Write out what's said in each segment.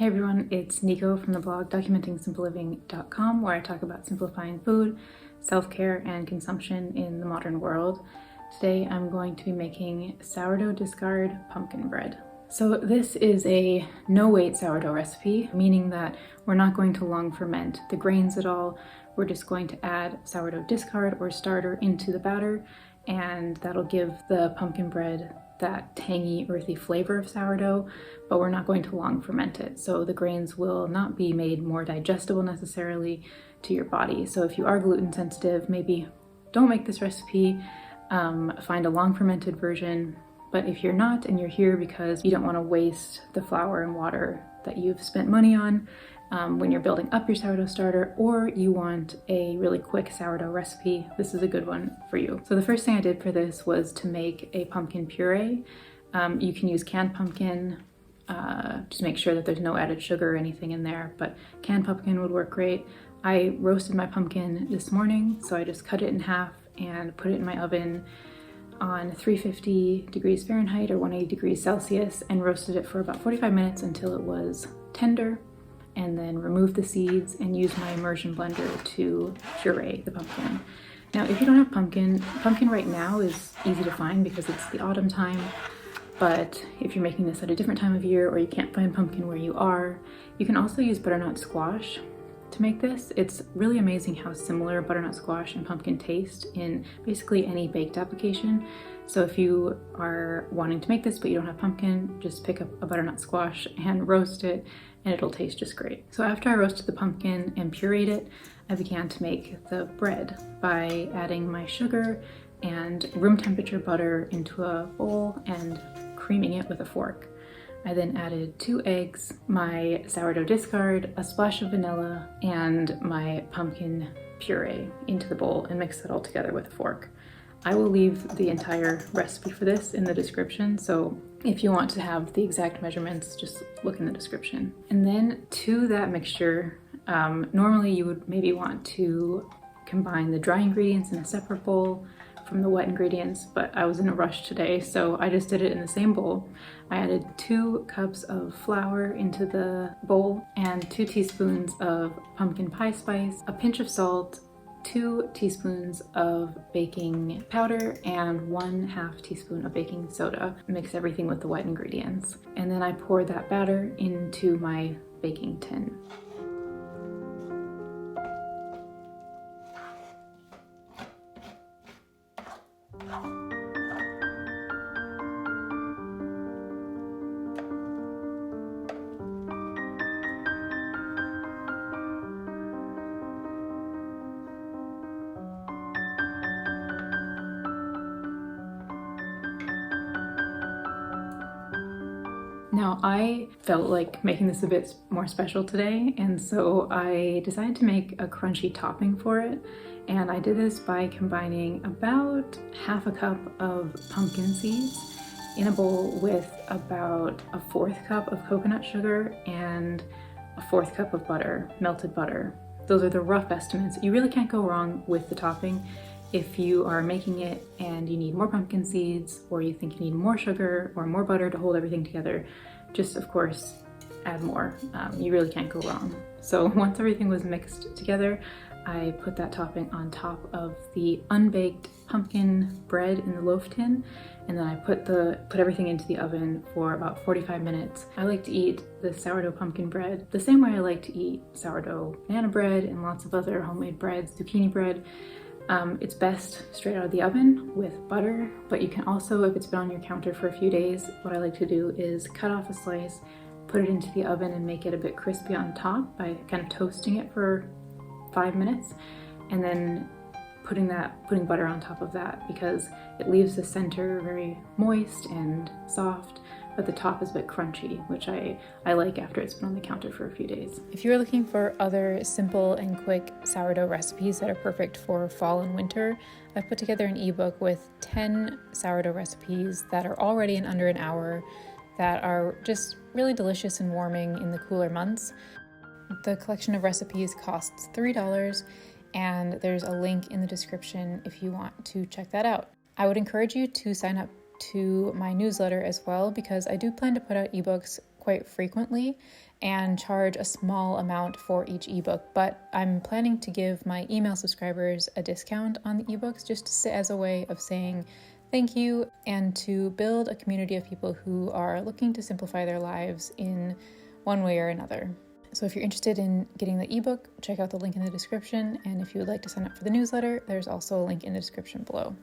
Hey everyone, it's Nico from the blog documentingsimpleliving.com, where I talk about simplifying food, self-care, and consumption in the modern world. Today I'm going to be making sourdough discard pumpkin bread. So this is a no-weight sourdough recipe, meaning that we're not going to long ferment the grains at all. We're just going to add sourdough discard or starter into the batter, and that'll give the pumpkin bread that tangy, earthy flavor of sourdough, but we're not going to long ferment it. So the grains will not be made more digestible necessarily to your body. So if you are gluten sensitive, maybe don't make this recipe, find a long fermented version. But if you're not and you're here because you don't want to waste the flour and water that you've spent money on when you're building up your sourdough starter, or you want a really quick sourdough recipe, this is a good one for you. So the first thing I did for this was to make a pumpkin puree. You can use canned pumpkin, just make sure that there's no added sugar or anything in there, but canned pumpkin would work great. I roasted my pumpkin this morning, so I just cut it in half and put it in my oven on 350 degrees Fahrenheit or 180 degrees Celsius and roasted it for about 45 minutes until it was tender, and then remove the seeds and use my immersion blender to puree the pumpkin. Now, if you don't have pumpkin right now is easy to find because it's the autumn time, but if you're making this at a different time of year or you can't find pumpkin where you are, you can also use butternut squash to make this. It's really amazing how similar butternut squash and pumpkin taste in basically any baked application. So if you are wanting to make this but you don't have pumpkin, just pick up a butternut squash and roast it and it'll taste just great. So after I roasted the pumpkin and pureed it, I began to make the bread by adding my sugar and room temperature butter into a bowl and creaming it with a fork. I then added 2 eggs, my sourdough discard, a splash of vanilla, and my pumpkin puree into the bowl and mixed it all together with a fork. I will leave the entire recipe for this in the description, so if you want to have the exact measurements, just look in the description. And then to that mixture, normally you would maybe want to combine the dry ingredients in a separate bowl from the wet ingredients, but I was in a rush today, so I just did it in the same bowl. I added 2 cups of flour into the bowl and 2 teaspoons of pumpkin pie spice, a pinch of salt, 2 teaspoons of baking powder, and 1/2 teaspoon of baking soda. Mix everything with the wet ingredients. And then I poured that batter into my baking tin. Now, I felt like making this a bit more special today, and so I decided to make a crunchy topping for it. And I did this by combining about 1/2 cup of pumpkin seeds in a bowl with about 1/4 cup of coconut sugar and 1/4 cup of butter, melted butter. Those are the rough estimates. You really can't go wrong with the topping. If you are making it and you need more pumpkin seeds, or you think you need more sugar or more butter to hold everything together, just of course add more. You really can't go wrong. So once everything was mixed together, I put that topping on top of the unbaked pumpkin bread in the loaf tin, and then I put everything into the oven for about 45 minutes. I like to eat the sourdough pumpkin bread the same way I like to eat sourdough banana bread and lots of other homemade breads, zucchini bread. It's best straight out of the oven with butter, but you can also, if it's been on your counter for a few days, what I like to do is cut off a slice, put it into the oven and make it a bit crispy on top by kind of toasting it for 5 minutes, and then putting butter on top of that, because it leaves the center very moist and soft, but the top is a bit crunchy, which I like after it's been on the counter for a few days. If you're looking for other simple and quick sourdough recipes that are perfect for fall and winter, I've put together an ebook with 10 sourdough recipes that are all ready in under an hour, that are just really delicious and warming in the cooler months. The collection of recipes costs $3, and there's a link in the description if you want to check that out. I would encourage you to sign up to my newsletter as well, because I do plan to put out ebooks quite frequently and charge a small amount for each ebook, but I'm planning to give my email subscribers a discount on the ebooks just as a way of saying thank you and to build a community of people who are looking to simplify their lives in one way or another. So if you're interested in getting the ebook, check out the link in the description, and if you would like to sign up for the newsletter, there's also a link in the description below.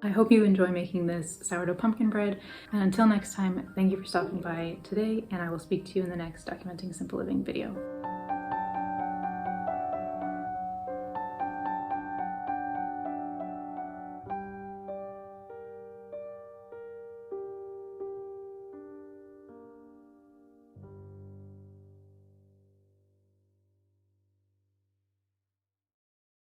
I hope you enjoy making this sourdough pumpkin bread, and until next time, thank you for stopping by today, and I will speak to you in the next Documenting Simple Living video.